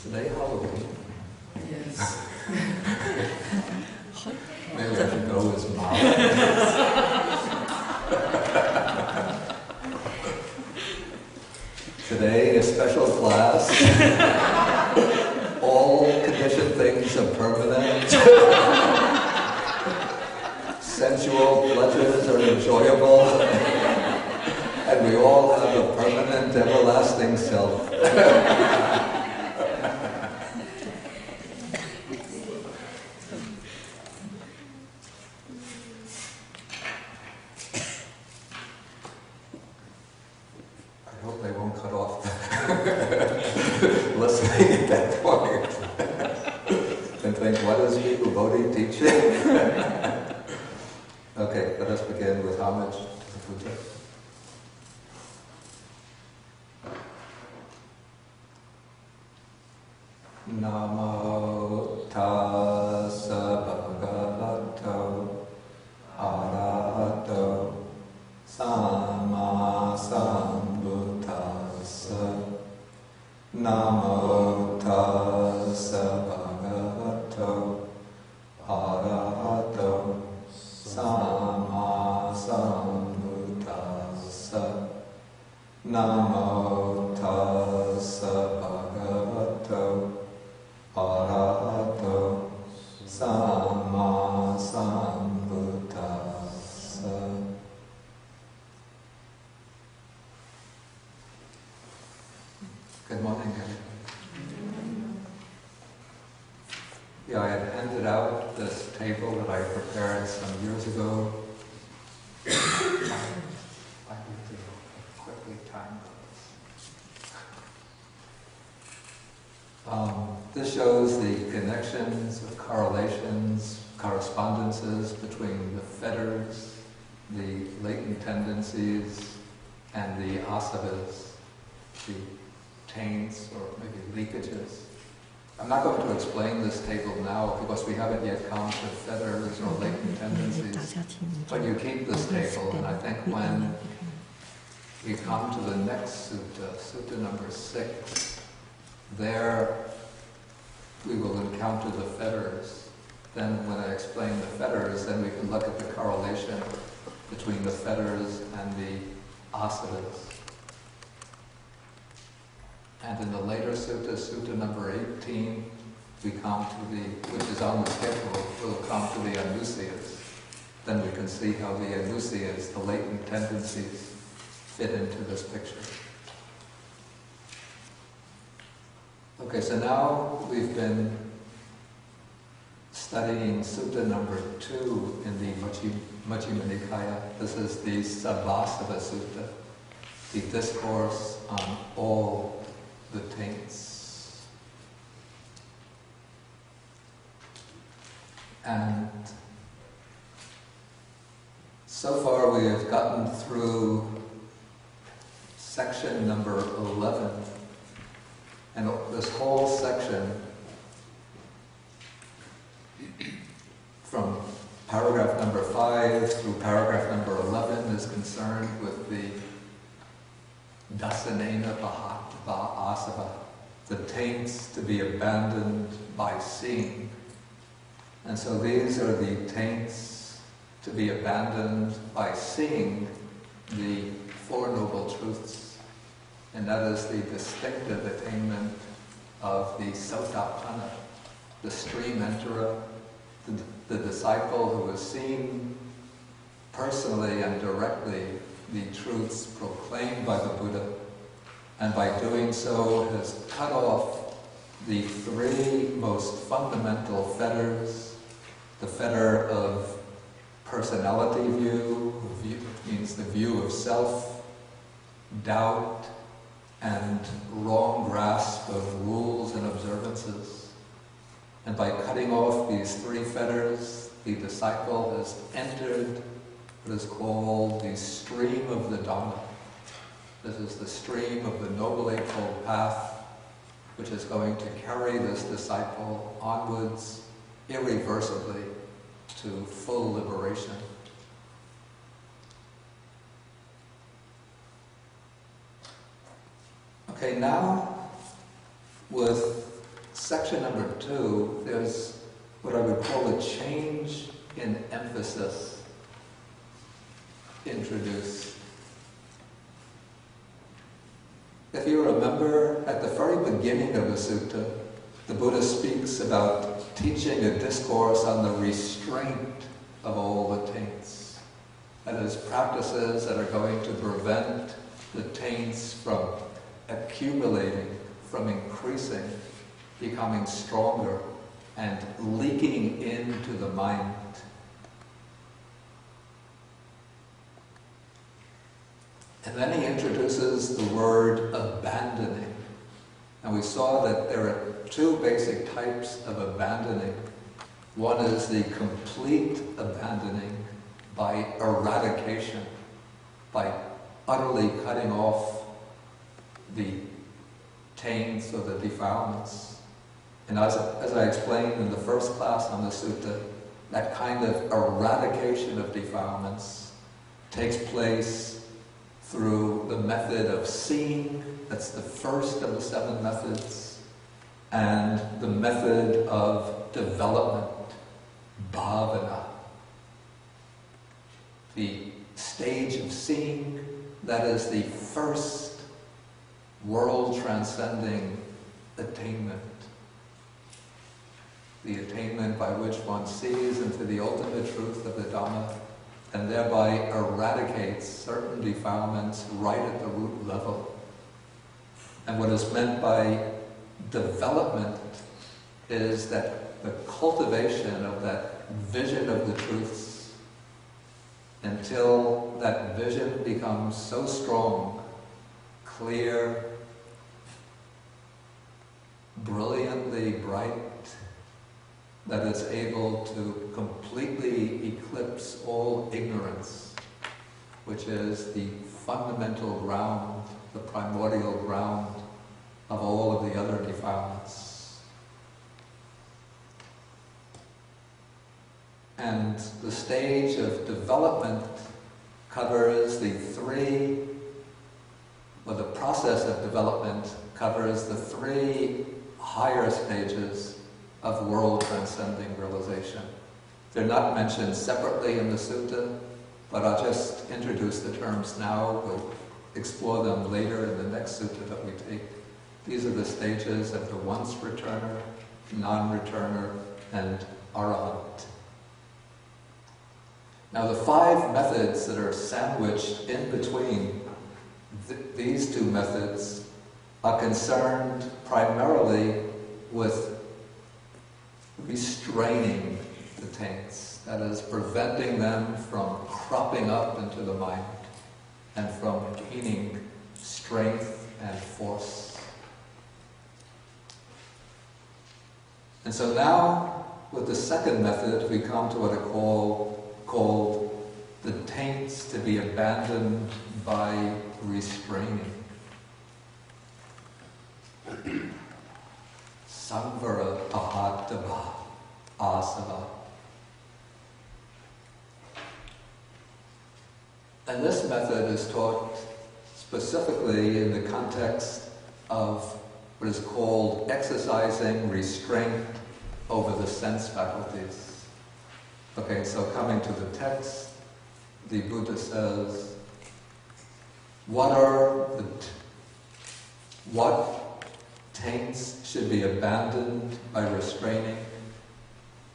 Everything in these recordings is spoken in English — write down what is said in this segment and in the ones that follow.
Today Halloween. Yes. Maybe I should go as mom. Today, a special class. All conditioned things are permanent. Sensual pleasures are enjoyable. And we all have a permanent, everlasting self. I hope they won't cut off listening at that point and think, what is Bhikkhu Bodhi teaching? Okay, let us begin with homage to the Buddha. Namo tassa bhagavato arahato samma sambuddhassa. Namo tassa bhagavato arahato samma sambuddhassa. Namo tassa bhagavato arahato samma sambuddhassa. Good morning, everybody. Yeah, I had handed out this table that I prepared some years ago. I need to quickly time those. This shows the connections, the correlations, correspondences between the fetters, the latent tendencies, and the asavas, the taints or maybe leakages. I'm not going to explain this table now because we haven't yet come to fetters or latent tendencies. But you keep this table, and I think when we come to the next sutta, sutta number 6, there we will encounter the fetters. Then when I explain the fetters, then we can look at the correlation between the fetters and the asavas. And in the later sutta, sutta number 18, we come to the, which is on the schedule, we'll come to the anusayas. Then we can see how the anusayas, the latent tendencies, fit into this picture. Okay, so now we've been studying sutta number 2 in the Majjhima Nikaya. This is the Sabbasava Sutta, the discourse on all the taints. And so far we have gotten through section number 11. And this whole section, from paragraph number 5 through paragraph number 11, is concerned with the dasanena asava, the taints to be abandoned by seeing. And so these are the taints to be abandoned by seeing the Four Noble Truths. And that is the distinctive attainment of the Sotapanna, the stream enterer, the disciple who has seen personally and directly the truths proclaimed by the Buddha, and by doing so has cut off the 3 most fundamental fetters: the fetter of personality view, which means the view of self, doubt, and wrong grasp of rules and observances. And by cutting off these 3 fetters, the disciple has entered what is called the stream of the Dhamma. This is the stream of the Noble Eightfold Path, which is going to carry this disciple onwards irreversibly to full liberation. Okay, now with section number 2, there's what I would call a change in emphasis introduced. If you remember, at the very beginning of the sutta, the Buddha speaks about teaching a discourse on the restraint of all the taints. That is, practices that are going to prevent the taints from accumulating, from increasing, becoming stronger, and leaking into the mind. And then he introduces the word abandoning. And we saw that there are 2 basic types of abandoning. One is the complete abandoning by eradication, by utterly cutting off the taints or the defilements. And as I explained in the first class on the sutta, that kind of eradication of defilements takes place through the method of seeing, that's the first of the 7 methods, and the method of development, bhavana. The stage of seeing, that is the first world-transcending attainment. The attainment by which one sees into the ultimate truth of the Dhamma and thereby eradicates certain defilements right at the root level. And what is meant by development is that the cultivation of that vision of the truths until that vision becomes so strong, clear, brilliantly bright, that it's able to completely eclipse all ignorance, which is the fundamental ground, the primordial ground of all of the other defilements. And the stage of development covers the process of development covers the 3 higher stages of world-transcending realization. They're not mentioned separately in the sutta, but I'll just introduce the terms now. We'll explore them later in the next sutta that we take. These are the stages of the once-returner, non-returner, and arahant. Now the 5 methods that are sandwiched in between these 2 methods are concerned primarily with restraining the taints, that is, preventing them from cropping up into the mind and from gaining strength and force. And so now, with the second method, we come to what I called the taints to be abandoned by restraining. Samvara pahatava asava. And this method is taught specifically in the context of what is called exercising restraint over the sense faculties. Okay, so coming to the text, the Buddha says, what taints should be abandoned by restraining?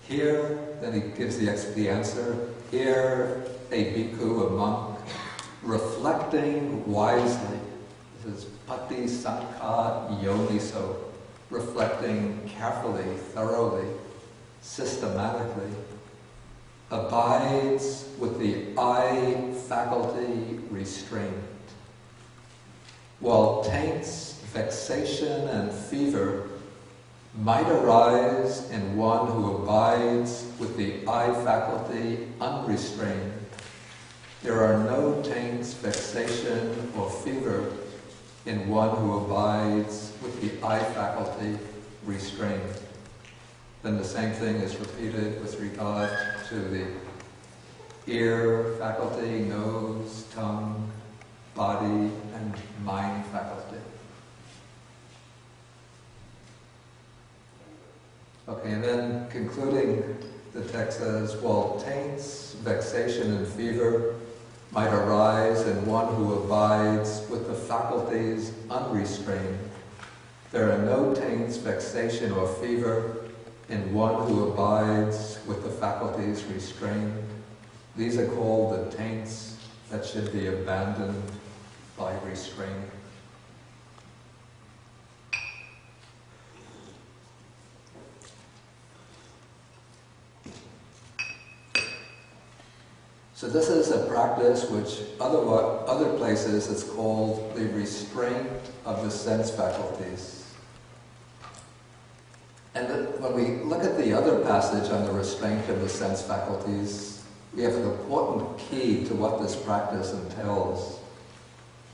Here, then he gives the answer, here a bhikkhu, a monk, reflecting wisely, this is pati sankha yoniso, reflecting carefully, thoroughly, systematically, abides with the I faculty restrained, while taints, vexation and fever might arise in one who abides with the I faculty unrestrained. There are no taints, vexation or fever in one who abides with the I faculty restrained. Then the same thing is repeated with regard to the ear faculty, nose, tongue, body, and mind faculty. Okay, and then concluding, the text says, while taints, vexation, and fever might arise in one who abides with the faculties unrestrained, there are no taints, vexation, or fever in one who abides with the faculties restrained. These are called the taints that should be abandoned by restraint. So this is a practice which other places it's called the restraint of the sense faculties. And when we look at the other passage on the restraint of the sense faculties, we have an important key to what this practice entails.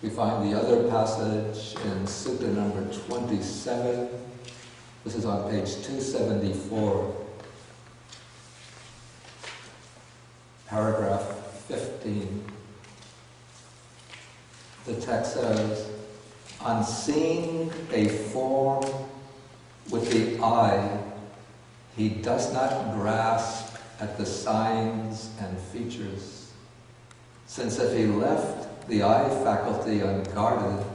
We find the other passage in Sutta number 27. This is on page 274. Paragraph 15. The text says, on seeing a form with the eye, he does not grasp at the signs and features, since if he left the eye faculty unguarded,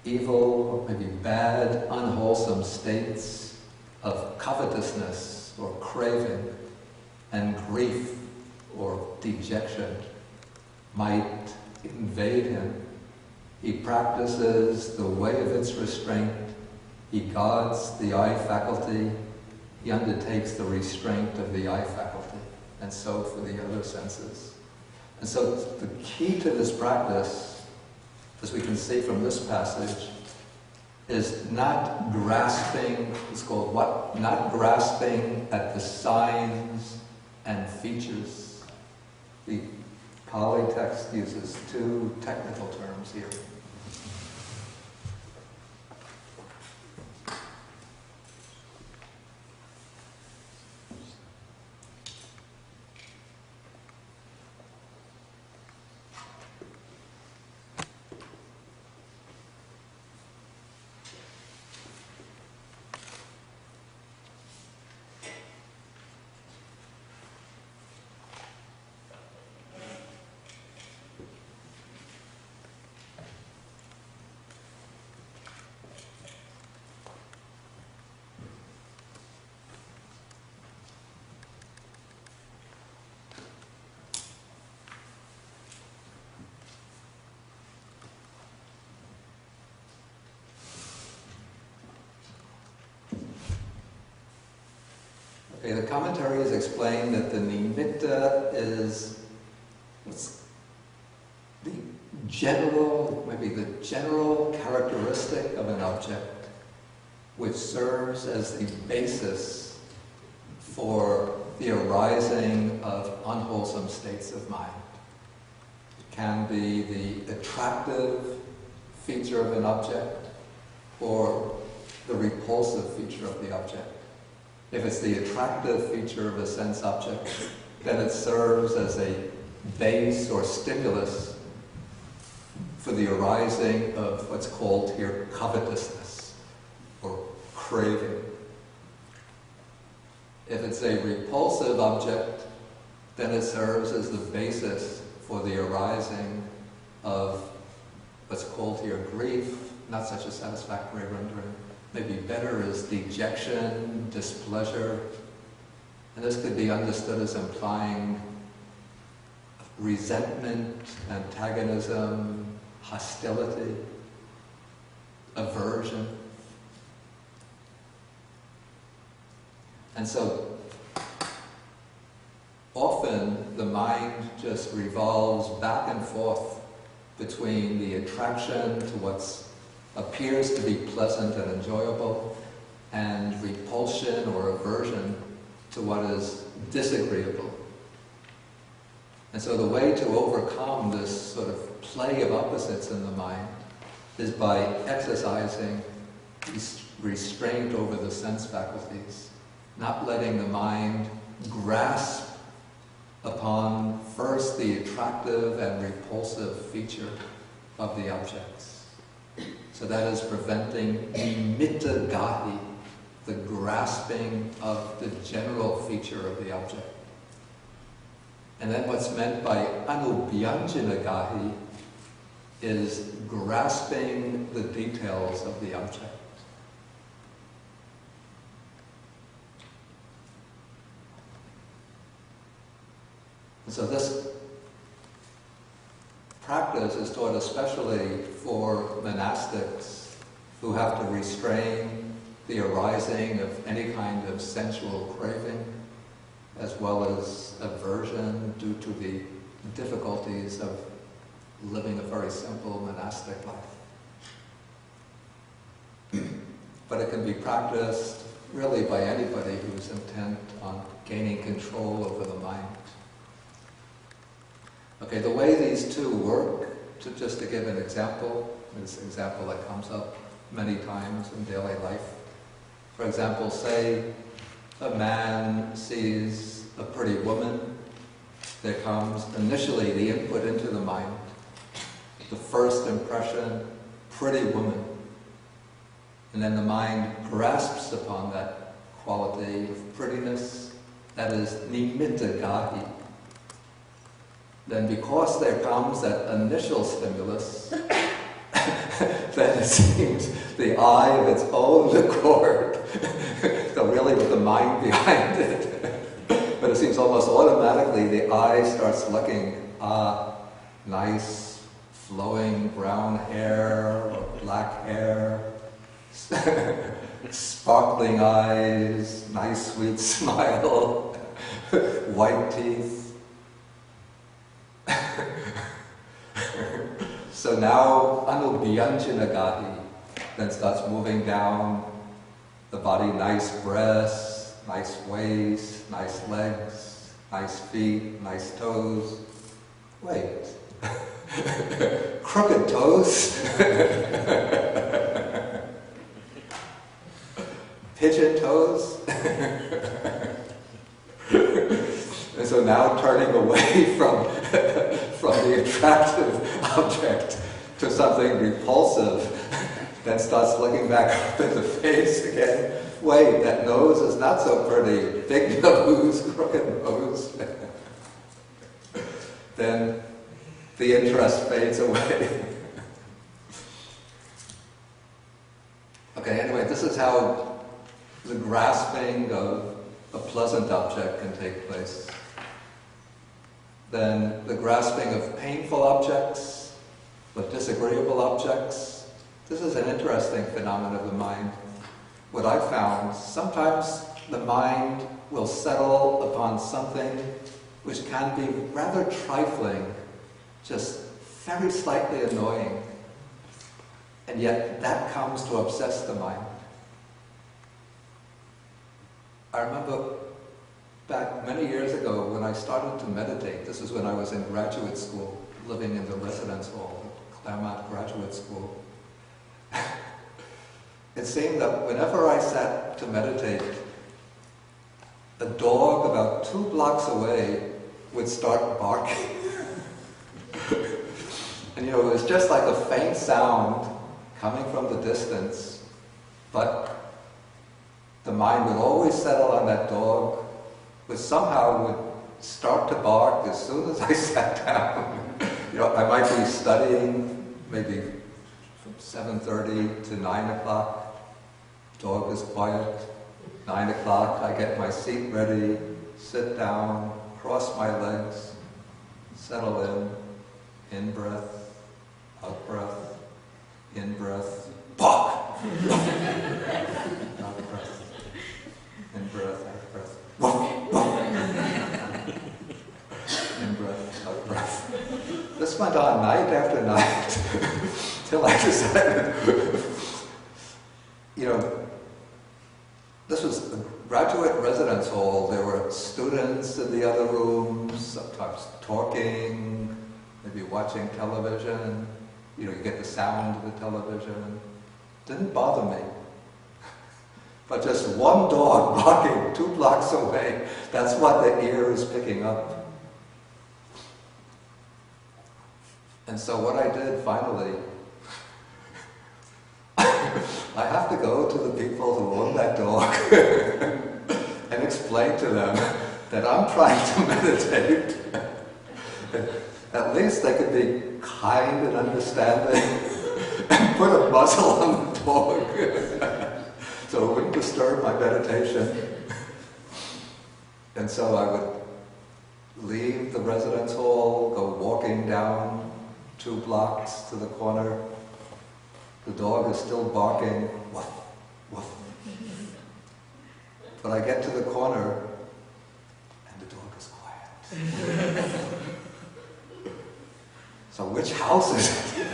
evil, maybe bad, unwholesome states of covetousness or craving and grief or dejection might invade him. He practices the way of its restraint. He guards the eye faculty. He undertakes the restraint of the eye faculty, and so for the other senses. And so the key to this practice, as we can see from this passage, is not grasping, it's called what? Not grasping at the signs and features. The Pali text uses two technical terms here. Okay, the commentaries explain that the nimitta is the general, maybe the general characteristic of an object which serves as the basis for the arising of unwholesome states of mind. It can be the attractive feature of an object or the repulsive feature of the object. If it's the attractive feature of a sense object, then it serves as a base or stimulus for the arising of what's called here covetousness or craving. If it's a repulsive object, then it serves as the basis for the arising of what's called here grief, not such a satisfactory rendering. Maybe better is dejection, displeasure, and this could be understood as implying resentment, antagonism, hostility, aversion. And so often the mind just revolves back and forth between the attraction to what appears to be pleasant and enjoyable and repulsion or aversion to what is disagreeable. And so the way to overcome this sort of play of opposites in the mind is by exercising restraint over the sense faculties, not letting the mind grasp upon first the attractive and repulsive feature of the objects. So that is preventing nimitta gahi, the grasping of the general feature of the object. And then what's meant by anubhyanjanagahi is grasping the details of the object. And so this practice is taught especially for monastics who have to restrain the arising of any kind of sensual craving, as well as aversion due to the difficulties of living a very simple monastic life. But it can be practiced really by anybody who's intent on gaining control over the mind. Okay, the way these two work, just to give an example, this example that comes up many times in daily life. For example, say a man sees a pretty woman, there comes initially the input into the mind, the first impression, pretty woman. And then the mind grasps upon that quality of prettiness, that is nimitta gahi. Then because there comes that initial stimulus, then it seems the eye of its own accord, so really with the mind behind it, but it seems almost automatically the eye starts looking, nice flowing brown hair or black hair, sparkling eyes, nice sweet smile, white teeth. So now anubhyanjanagahi then starts moving down the body, nice breasts, nice waist, nice legs, nice feet, nice toes. Wait, crooked toes? Pigeon toes? And so now turning away from the attractive object to something repulsive, then starts looking back up at the face again. Wait, that nose is not so pretty. Big nose, crooked nose. Then the interest fades away. Okay, anyway, this is how the grasping of a pleasant object can take place. Then the grasping of painful objects, of disagreeable objects. This is an interesting phenomenon of the mind. What I've found, sometimes the mind will settle upon something which can be rather trifling, just very slightly annoying, and yet that comes to obsess the mind. I remember back many years ago when I started to meditate, this is when I was in graduate school, living in the residence hall at Claremont Graduate School. It seemed that whenever I sat to meditate, a dog about 2 blocks away would start barking. And it was just like a faint sound coming from the distance, but the mind would always settle on that dog, which somehow would start to bark as soon as I sat down. I might be studying maybe from 7:30 to 9 o'clock. Dog is quiet. 9 o'clock, I get my seat ready, sit down, cross my legs, settle in breath, out breath, in breath, bark! Out breath, in breath, out breath, bark! In breath, out breath. This went on night after night till I decided, this was a graduate residence hall. There were students in the other rooms, sometimes talking, maybe watching television. You get the sound of the television. Didn't bother me. But just one dog barking 2 blocks away, that's what the ear is picking up. And so what I did finally, I have to go to the people who own that dog explain to them that I'm trying to meditate, at least they could be kind and understanding and put a muzzle on the dog so it wouldn't disturb my meditation. And so I would leave the residence hall, go walking down 2 blocks to the corner. The dog is still barking, woof, woof. But I get to the corner and the dog is quiet. So which house is it?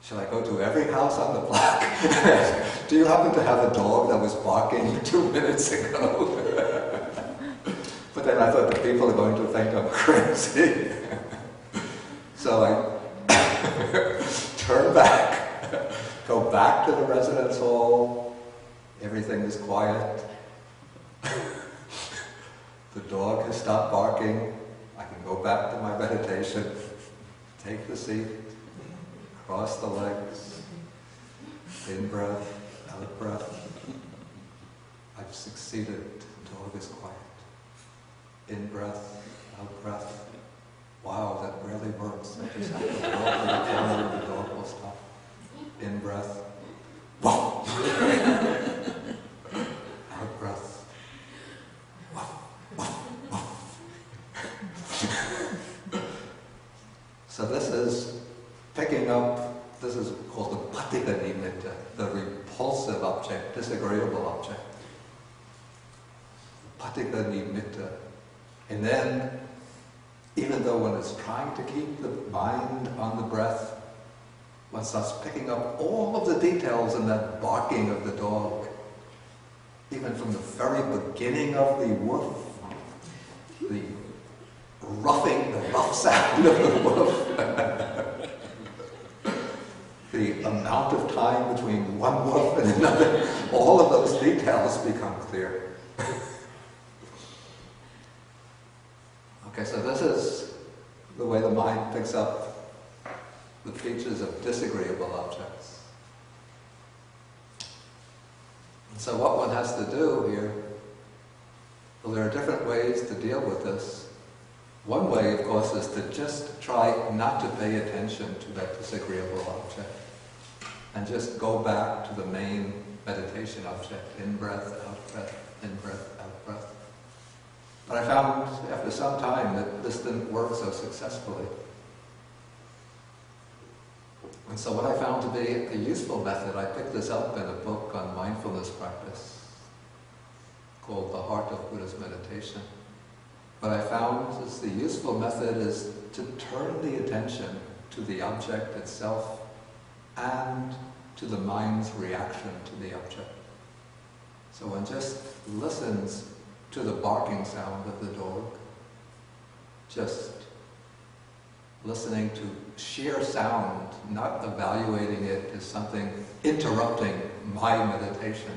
Should I go to every house on the block? Do you happen to have a dog that was barking 2 minutes ago? But then I thought the people are going to think I'm crazy. So I turn back, go back to the residence hall. Everything is quiet. The dog has stopped barking. I can go back to my meditation, take the seat, cross the legs, in breath, out breath. I've succeeded. The dog is quiet. In breath, out breath. Wow, that really works. I just have to walk in the corner and the dog will stop. In breath. Wow. Out breath. Wow. Wow. Wow. So this is picking up, this is called the patika nimitta, the repulsive object, disagreeable object. Patika nimitta. And then, even though one is trying to keep the mind on the breath, one starts picking up all of the details in that barking of the dog. Even from the very beginning of the woof, the rough sound of the woof, the amount of time between one woof and another, all of those details become clear. Okay, so this is the way the mind picks up the features of disagreeable objects. And so what one has to do here, well, there are different ways to deal with this. One way, of course, is to just try not to pay attention to that disagreeable object and just go back to the main meditation object, in-breath, out-breath, in-breath, out-breath. But I found after some time that this didn't work so successfully. And so what I found to be a useful method, I picked this up in a book on mindfulness practice called The Heart of Buddha's Meditation. What I found is the useful method is to turn the attention to the object itself and to the mind's reaction to the object. So one just listens to the barking sound of the dog, just listening to sheer sound, not evaluating it as something interrupting my meditation,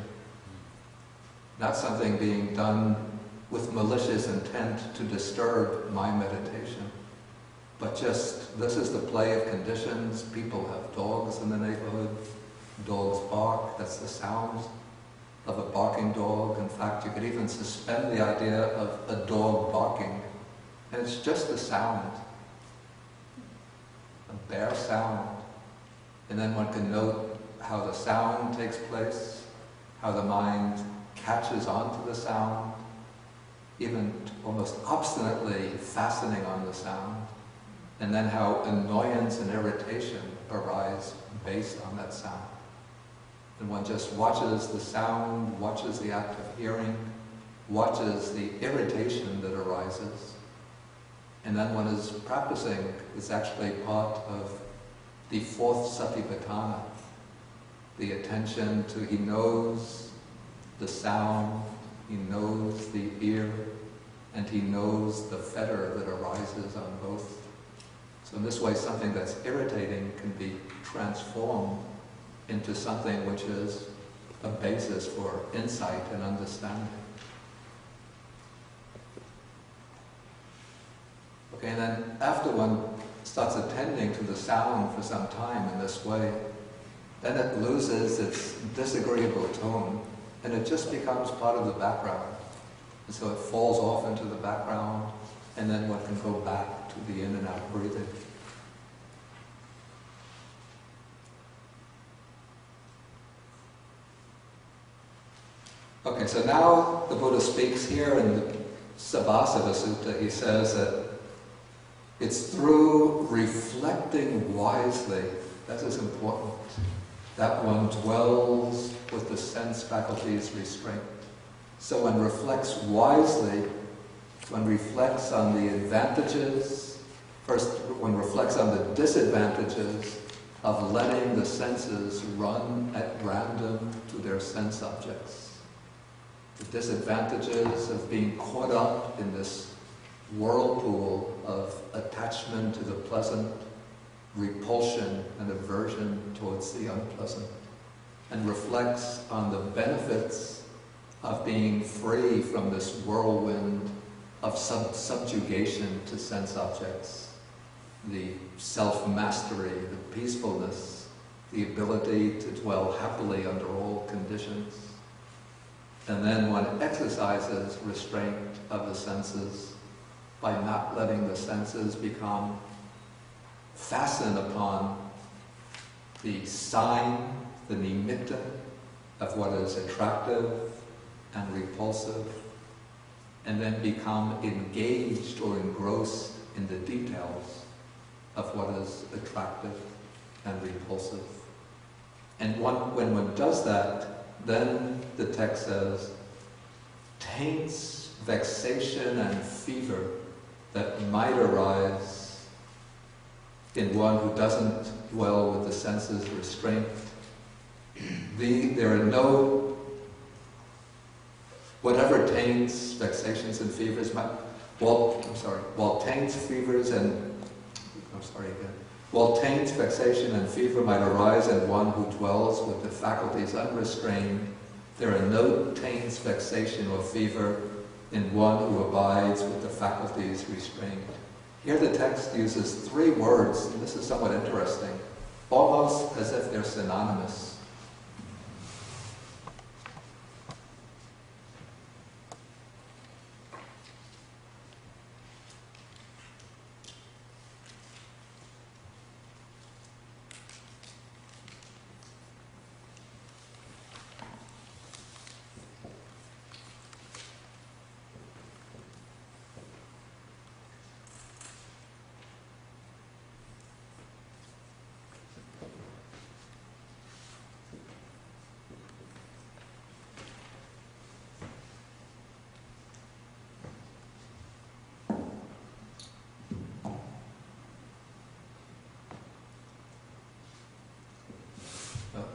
not something being done with malicious intent to disturb my meditation, but just, this is the play of conditions. People have dogs in the neighborhood, dogs bark, that's the sound of a barking dog. In fact, you could even suspend the idea of a dog barking, and it's just a sound, a bare sound. And then one can note how the sound takes place, how the mind catches on to the sound, even almost obstinately fastening on the sound, and then how annoyance and irritation arise based on that sound. And one just watches the sound, watches the act of hearing, watches the irritation that arises. And then one is practicing, it's actually part of the 4th Satipatthana, the attention to, he knows the sound, he knows the ear, and he knows the fetter that arises on both. So in this way, something that's irritating can be transformed into something which is a basis for insight and understanding. Okay, and then after one starts attending to the sound for some time in this way, then it loses its disagreeable tone, and it just becomes part of the background. And so it falls off into the background, and then one can go back to the in and out breathing. Okay, so now the Buddha speaks here in the Sabbasava Sutta. He says that it's through reflecting wisely, that is important, that one dwells with the sense faculties restraint. So one reflects wisely, one reflects on the advantages, first one reflects on the disadvantages of letting the senses run at random to their sense objects. The disadvantages of being caught up in this whirlpool of attachment to the pleasant, repulsion and aversion towards the unpleasant, and reflects on the benefits of being free from this whirlwind of subjugation to sense objects, the self-mastery, the peacefulness, the ability to dwell happily under all conditions. And then one exercises restraint of the senses by not letting the senses become fastened upon the sign, the nimitta, of what is attractive and repulsive, and then become engaged or engrossed in the details of what is attractive and repulsive. And when one does that, then the text says, taints, vexation and fever that might arise in one who doesn't dwell with the senses restraint. There are no, whatever taints, vexations and fevers might, while taints, vexation and fever might arise in one who dwells with the faculties unrestrained, there are no taints, vexation or fever in one who abides with the faculties restrained. Here the text uses three words, and this is somewhat interesting, almost as if they're synonymous.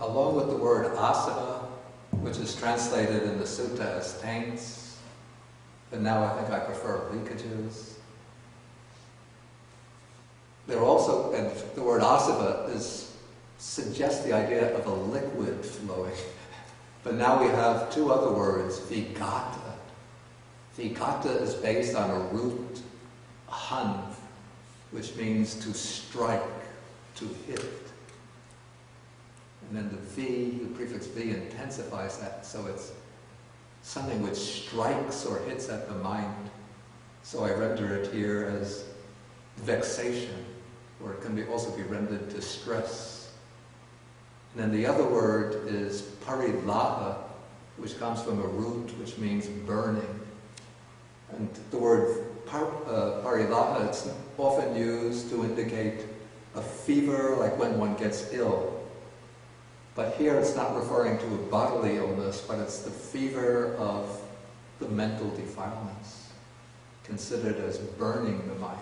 Along with the word asava, which is translated in the sutta as taints, but now I think I prefer leakages. There are also, and the word asava suggests the idea of a liquid flowing. But now we have two other words, vigata. Vigata is based on a root, han, which means to strike, to hit. And then the V, the prefix V, intensifies that, so it's something which strikes or hits at the mind. So I render it here as vexation, or it can also be rendered distress. And then the other word is parilaha, which comes from a root which means burning. And the word parilaha, it's often used to indicate a fever, like when one gets ill. But here it's not referring to a bodily illness, but it's the fever of the mental defilements, considered as burning the mind.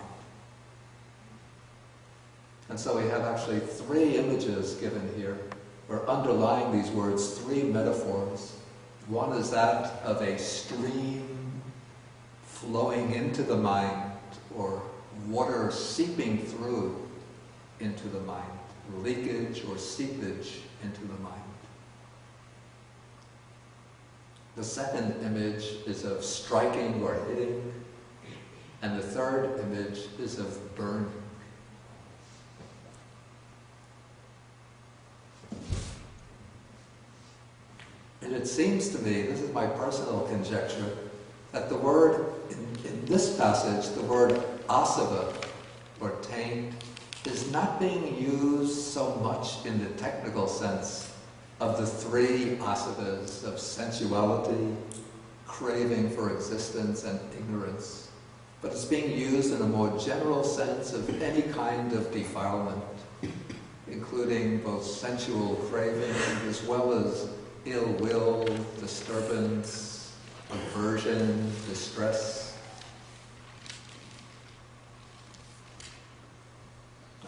And so we have actually three images given here. We're underlying these words, three metaphors. One is that of a stream flowing into the mind, or water seeping through into the mind, leakage or seepage into the mind. The second image is of striking or hitting, and the third image is of burning. And it seems to me, this is my personal conjecture, that the word, in this passage, the word asava, or taint, is not being used so much in the technical sense of the three asavas of sensuality, craving for existence, and ignorance. But it's being used in a more general sense of any kind of defilement, including both sensual craving as well as ill will, disturbance, aversion, distress.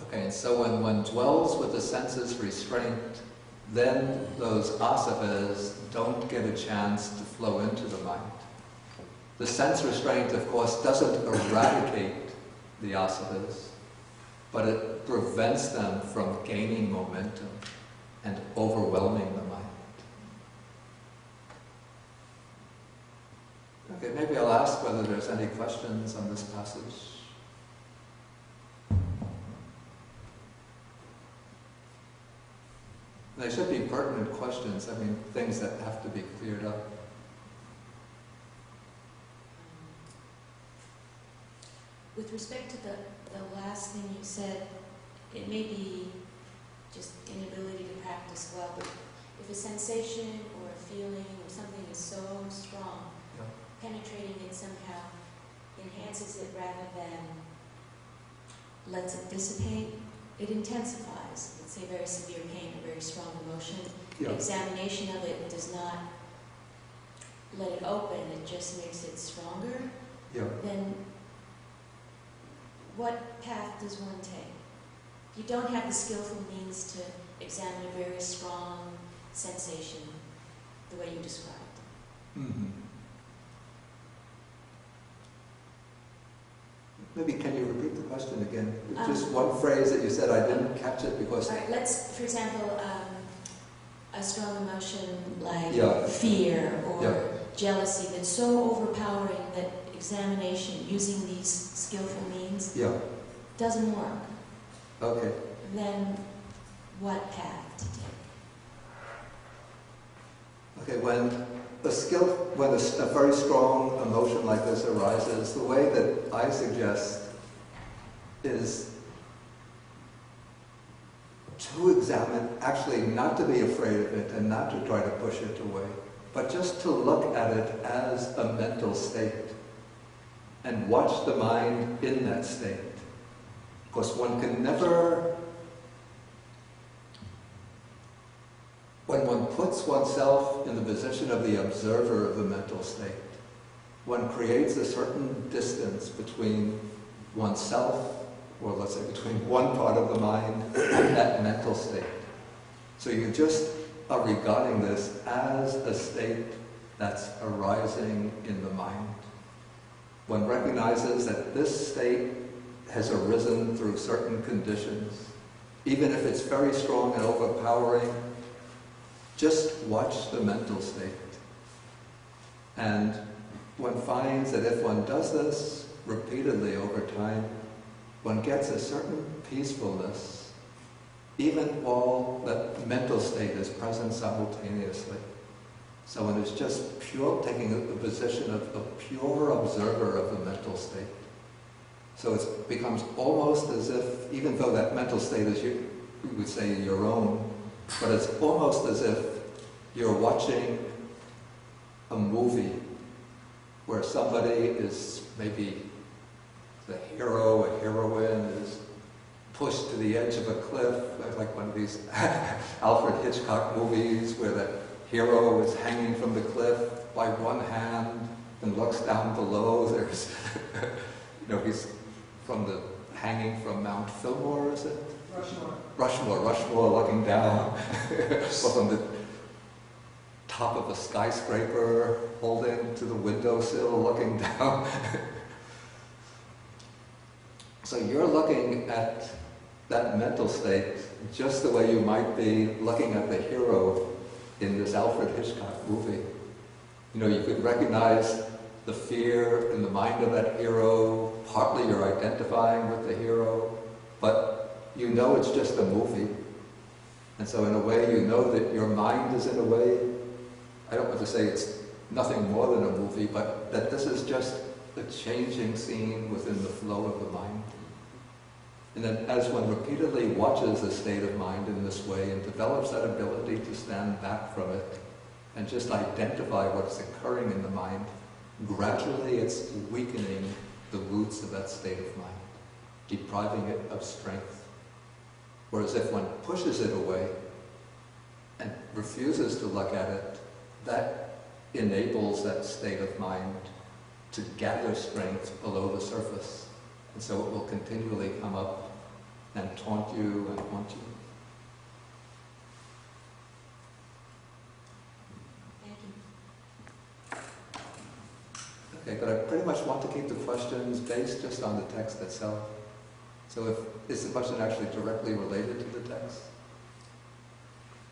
Okay, and so when one dwells with the senses restraint, then those asavas don't get a chance to flow into the mind. The sense restraint, of course, doesn't eradicate the asavas, but it prevents them from gaining momentum and overwhelming the mind. Okay, maybe I'll ask whether there's any questions on this passage. They should be pertinent questions, I mean, things that have to be cleared up. With respect to the last thing you said, it may be just inability to practice well, but if a sensation or a feeling or something is so strong, penetrating it somehow enhances it rather than lets it dissipate, it intensifies. Let's say very severe pain, a very strong emotion. The examination of it does not let it open, it just makes it stronger. Then what path does one take? You don't have the skillful means to examine a very strong sensation the way you described. Maybe can you repeat the question again? Just one phrase that you said, I didn't catch it because... All right, let's, for example, a strong emotion like fear or jealousy that's so overpowering that examination using these skillful means doesn't work. Okay. Then what path to take? Okay, when a very strong emotion like this arises, the way that I suggest is to examine, actually not to be afraid of it and not to try to push it away, but just to look at it as a mental state and watch the mind in that state. Because one can never, when one puts oneself in the position of the observer of the mental state, one creates a certain distance between oneself, or let's say between one part of the mind and that mental state. So you just are regarding this as a state that's arising in the mind. One recognizes that this state has arisen through certain conditions. Even if it's very strong and overpowering, just watch the mental state. And one finds that if one does this repeatedly over time, one gets a certain peacefulness, even while that mental state is present simultaneously. So one is just taking the position of a pure observer of the mental state. So it becomes almost as if, even though that mental state is, you would say, your own, but it's almost as if you're watching a movie where somebody is, maybe the hero or heroine is pushed to the edge of a cliff, like one of these Alfred Hitchcock movies where the hero is hanging from the cliff by one hand and looks down below. There's, he's hanging from Mount Fillmore, is it? Rushmore looking down, or from the top of a skyscraper, holding to the windowsill, looking down. So you're looking at that mental state just the way you might be looking at the hero in this Alfred Hitchcock movie. You could recognize the fear in the mind of that hero. Partly you're identifying with the hero, but you know it's just a movie. And so in a way you know that your mind is in a way I don't want to say it's nothing more than a movie, but that this is just a changing scene within the flow of the mind. And then as one repeatedly watches a state of mind in this way and develops that ability to stand back from it and just identify what's occurring in the mind, gradually it's weakening the roots of that state of mind, depriving it of strength. Whereas if one pushes it away and refuses to look at it, that enables that state of mind to gather strength below the surface. And so it will continually come up and taunt you and haunt you. Thank you. Okay, but I pretty much want to keep the questions based just on the text itself. So is the question actually directly related to the text?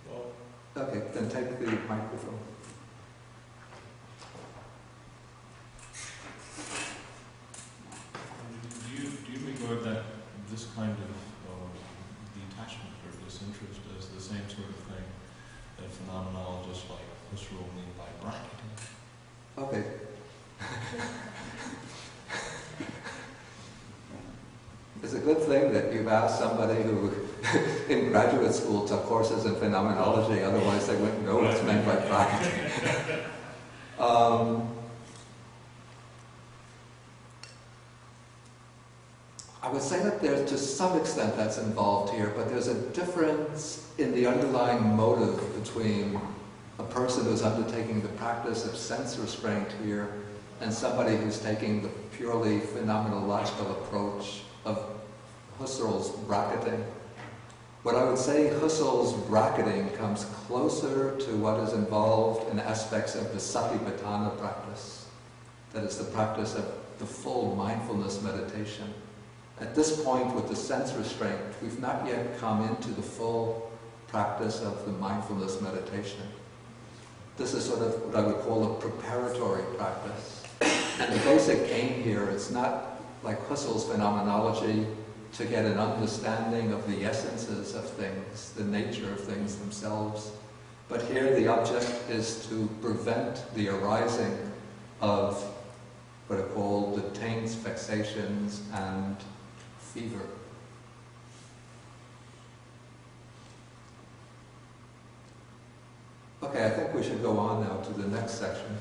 Well, okay, then take the microphone. Do you regard that this kind of detachment or disinterest as the same sort of thing that phenomenologists like Husserl mean by bracketing? Okay. It's a good thing that you've asked somebody who in graduate school took courses in phenomenology, otherwise they wouldn't know what's meant by bracketing. I would say that there's, to some extent, that's involved here, but there's a difference in the underlying motive between a person who's undertaking the practice of sense restraint here and somebody who's taking the purely phenomenological approach of Husserl's bracketing. What I would say Husserl's bracketing comes closer to what is involved in aspects of the Satipatthana practice, that is the practice of the full mindfulness meditation. At this point, with the sense restraint, we've not yet come into the full practice of the mindfulness meditation. This is sort of what I would call a preparatory practice. And the basic aim here is not like Husserl's phenomenology to get an understanding of the essences of things, the nature of things themselves. But here the object is to prevent the arising of what are called the taints, vexations, and fever. Okay, I think we should go on now to the next section.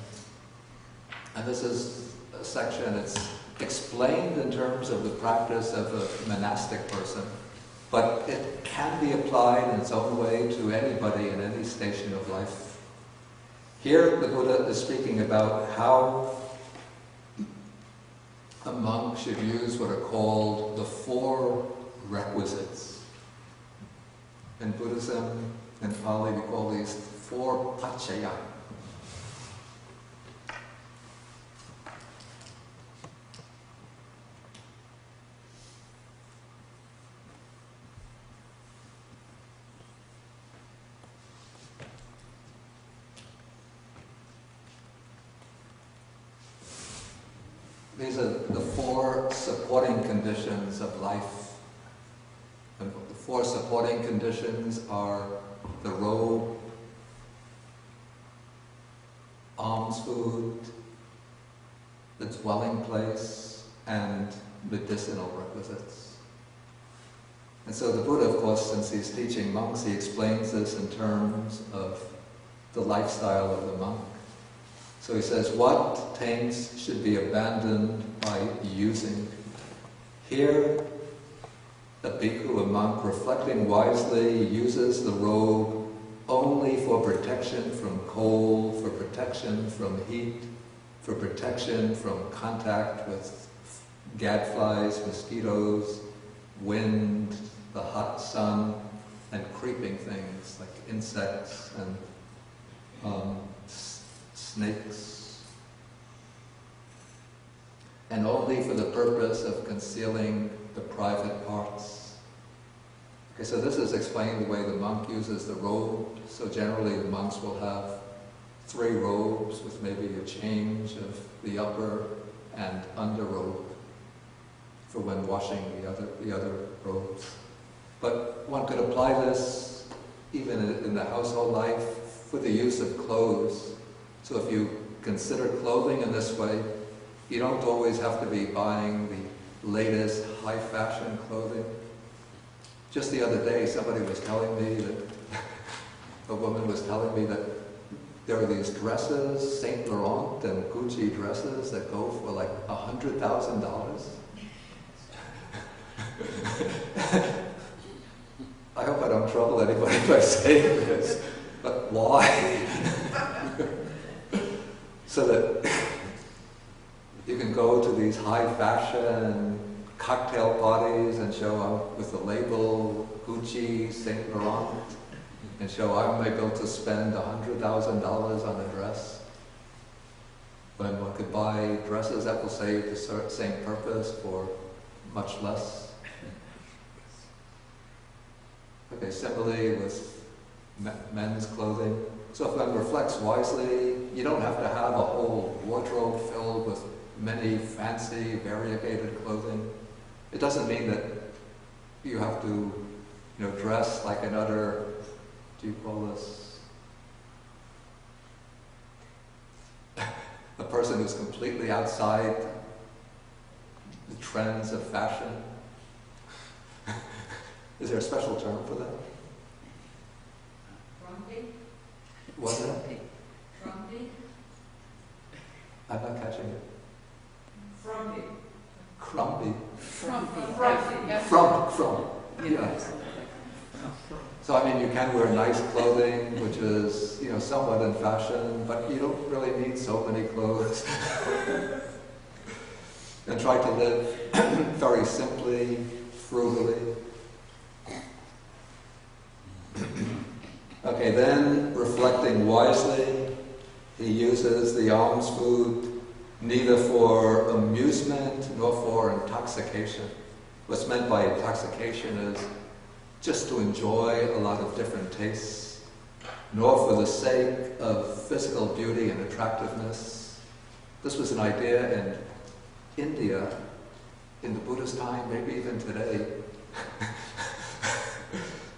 And this is a section, it's explained in terms of the practice of a monastic person, but it can be applied in its own way to anybody in any station of life. Here the Buddha is speaking about how a monk should use what are called the 4 requisites. In Buddhism, in Pali, we call these 4 paccaya. These are the 4 supporting conditions of life. And the 4 supporting conditions are the robe, alms food, the dwelling place, and medicinal requisites. And so the Buddha, of course, since he's teaching monks, he explains this in terms of the lifestyle of the monk. So he says, what taints should be abandoned by using? Here, a bhikkhu, a monk, reflecting wisely, uses the robe only for protection from cold, for protection from heat, for protection from contact with gadflies, mosquitoes, wind, the hot sun, and creeping things like insects and snakes, and only for the purpose of concealing the private parts. Okay, so this is explaining the way the monk uses the robe. So generally the monks will have 3 robes with maybe a change of the upper and under robe for when washing the other robes. But one could apply this even in the household life for the use of clothes. So if you consider clothing in this way, you don't always have to be buying the latest high fashion clothing. Just the other day, somebody was telling me that, a woman was telling me that there are these dresses, Saint Laurent and Gucci dresses that go for like $100,000. I hope I don't trouble anybody by saying this, but why? So that you can go to these high fashion cocktail parties and show up with the label Gucci, Saint Laurent, and show I'm able to spend $100,000 on a dress, when one could buy dresses that will serve the same purpose for much less. Okay, similarly with men's clothing. So if one reflects wisely, you don't have to have a whole wardrobe filled with many fancy, variegated clothing. It doesn't mean that you have to, dress like another, do you call this, a person who's completely outside the trends of fashion. Is there a special term for that? Frumpy? What's that? Frumpy? I'm not catching it. Frumpy. Crumpy. Frumpy. Frump. Yeah. So I mean, you can wear nice clothing, which is, somewhat in fashion, but you don't really need so many clothes. And try to live very simply, frugally. Okay, then, reflecting wisely, he uses the alms food neither for amusement nor for intoxication. What's meant by intoxication is just to enjoy a lot of different tastes, nor for the sake of physical beauty and attractiveness. This was an idea in India, in the Buddhist time, maybe even today,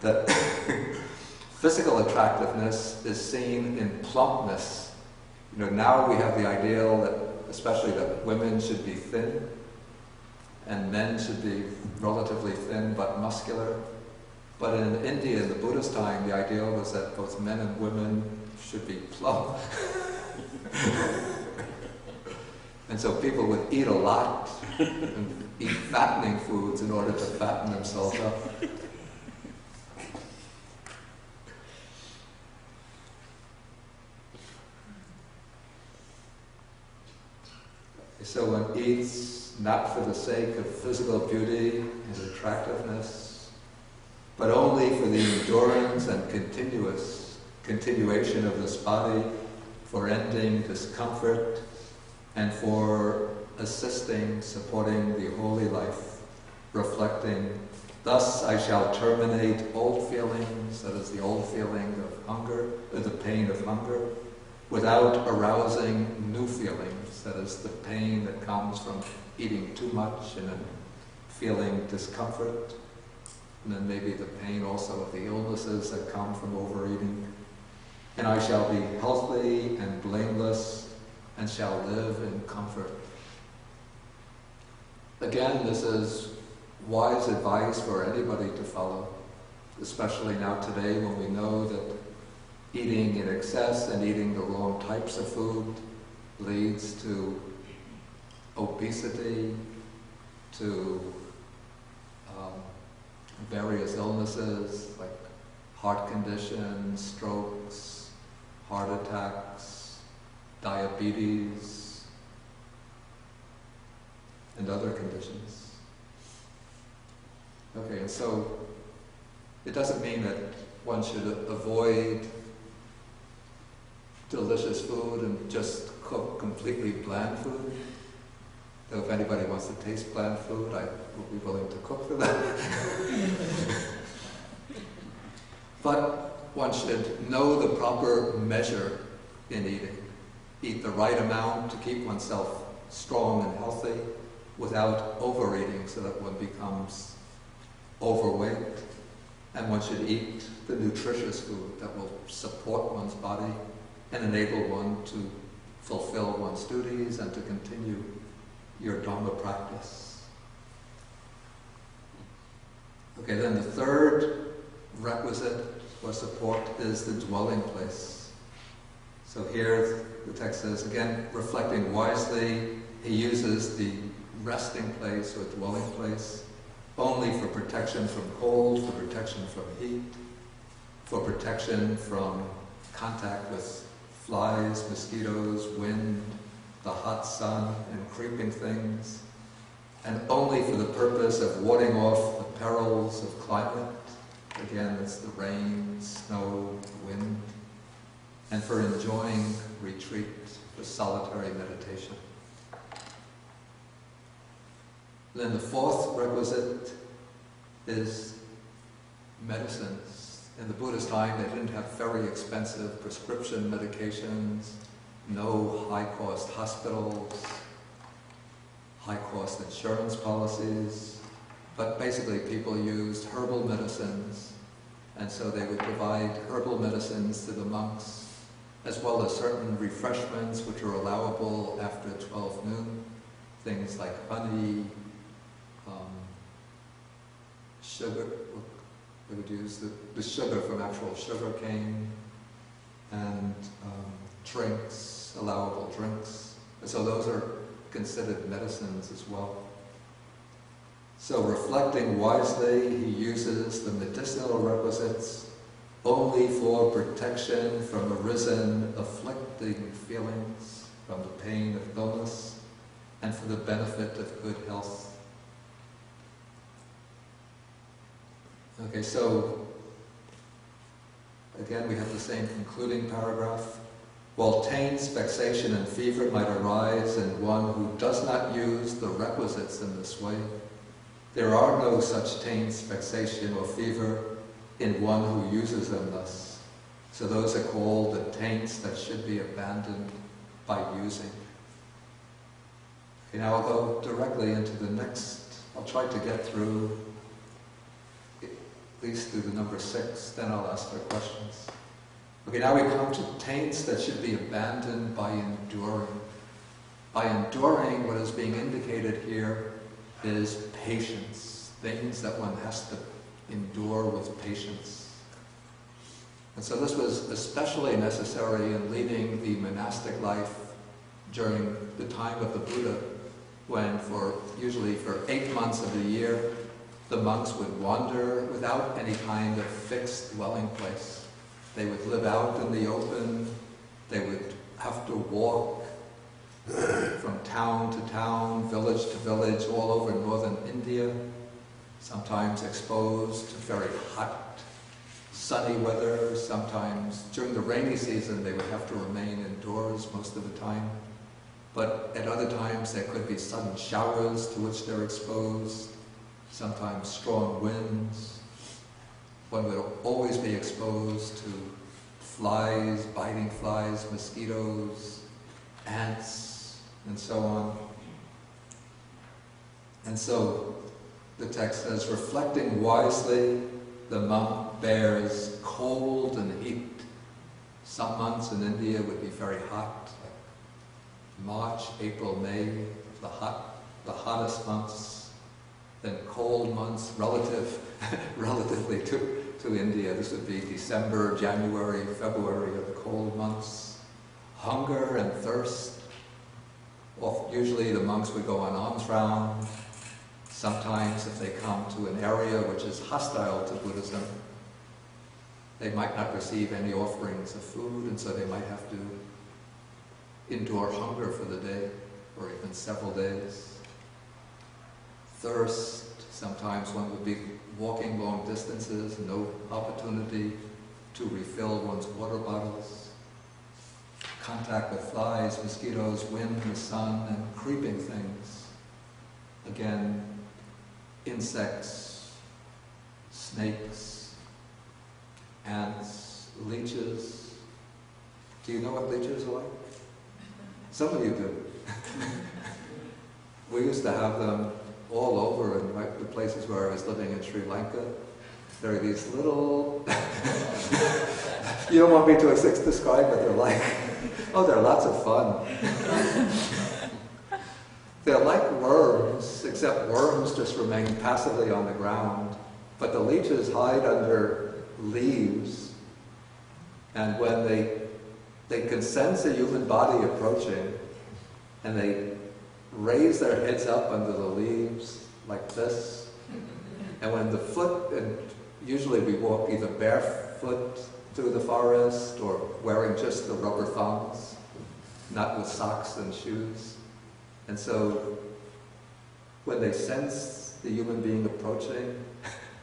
that physical attractiveness is seen in plumpness. Now we have the ideal that, especially that women should be thin, and men should be relatively thin but muscular. But in India, in the Buddhist time, the ideal was that both men and women should be plump. And so people would eat a lot and eat fattening foods in order to fatten themselves up. So one eats not for the sake of physical beauty and attractiveness, but only for the endurance and continuation of this body, for ending discomfort, and for assisting, supporting the holy life, reflecting, thus I shall terminate old feelings, that is the old feeling of hunger, or the pain of hunger, without arousing new feelings, that is the pain that comes from eating too much and then feeling discomfort, and then maybe the pain also of the illnesses that come from overeating. And I shall be healthy and blameless and shall live in comfort. Again, this is wise advice for anybody to follow, especially now today when we know that eating in excess and eating the wrong types of food leads to obesity, to various illnesses like heart conditions, strokes, heart attacks, diabetes, and other conditions. Okay, and so it doesn't mean that one should avoid delicious food and just cook completely bland food. Though if anybody wants to taste bland food, I will be willing to cook for them. But one should know the proper measure in eating. Eat the right amount to keep oneself strong and healthy without overeating so that one becomes overweight. And one should eat the nutritious food that will support one's body and enable one to fulfill one's duties and to continue your Dharma practice. Okay, then the third requisite or support is the dwelling place. So here the text says, again, reflecting wisely, he uses the resting place or dwelling place only for protection from cold, for protection from heat, for protection from contact with flies, mosquitoes, wind, the hot sun, and creeping things, and only for the purpose of warding off the perils of climate. Again, it's the rain, snow, wind, and for enjoying retreat, for solitary meditation. Then the fourth requisite is medicines. In the Buddha's time, they didn't have very expensive prescription medications, no high-cost hospitals, high-cost insurance policies, but basically people used herbal medicines, and so they would provide herbal medicines to the monks, as well as certain refreshments which are allowable after 12 noon, things like honey, sugar. They would use the sugar from actual sugar cane, and drinks, allowable drinks. And so those are considered medicines as well. So reflecting wisely, he uses the medicinal requisites only for protection from arisen afflicting feelings, from the pain of illness, and for the benefit of good health. Okay, so again we have the same concluding paragraph. While taints, vexation, and fever might arise in one who does not use the requisites in this way, there are no such taints, vexation, or fever in one who uses them thus. So those are called the taints that should be abandoned by using. Okay, now I'll go directly into the next. I'll try to get through at least through the number 6, then I'll ask for questions. Okay, now we come to taints that should be abandoned by enduring. By enduring, what is being indicated here is patience, things that one has to endure with patience. And so this was especially necessary in leading the monastic life during the time of the Buddha, when usually for 8 months of the year, the monks would wander without any kind of fixed dwelling place. They would live out in the open. They would have to walk from town to town, village to village, all over northern India, sometimes exposed to very hot, sunny weather. Sometimes during the rainy season they would have to remain indoors most of the time. But at other times there could be sudden showers to which they're exposed, sometimes strong winds. One would always be exposed to flies, biting flies, mosquitoes, ants, and so on. And so the text says, reflecting wisely, the monk bears cold and heat. Some months in India would be very hot, like March, April, May, the hottest months. Then cold months relatively to India. This would be December, January, February are the cold months. Hunger and thirst. Well, usually the monks would go on alms round. Sometimes if they come to an area which is hostile to Buddhism, they might not receive any offerings of food, and so they might have to endure hunger for the day, or even several days. Thirst, sometimes one would be walking long distances, no opportunity to refill one's water bottles. Contact with flies, mosquitoes, wind, the sun, and creeping things. Again, insects, snakes, ants, leeches. Do you know what leeches are like? Some of you do. We used to have them all over in the places where I was living in Sri Lanka. There are these little, you don't want me to describe what they're like. Oh, they're lots of fun. They're like worms, except worms just remain passively on the ground. But the leeches hide under leaves, and when they can sense a human body approaching, and they raise their heads up under the leaves like this. And when the foot, and usually we walk either barefoot through the forest or wearing just the rubber thongs, not with socks and shoes. And so when they sense the human being approaching,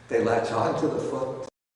they latch on to the foot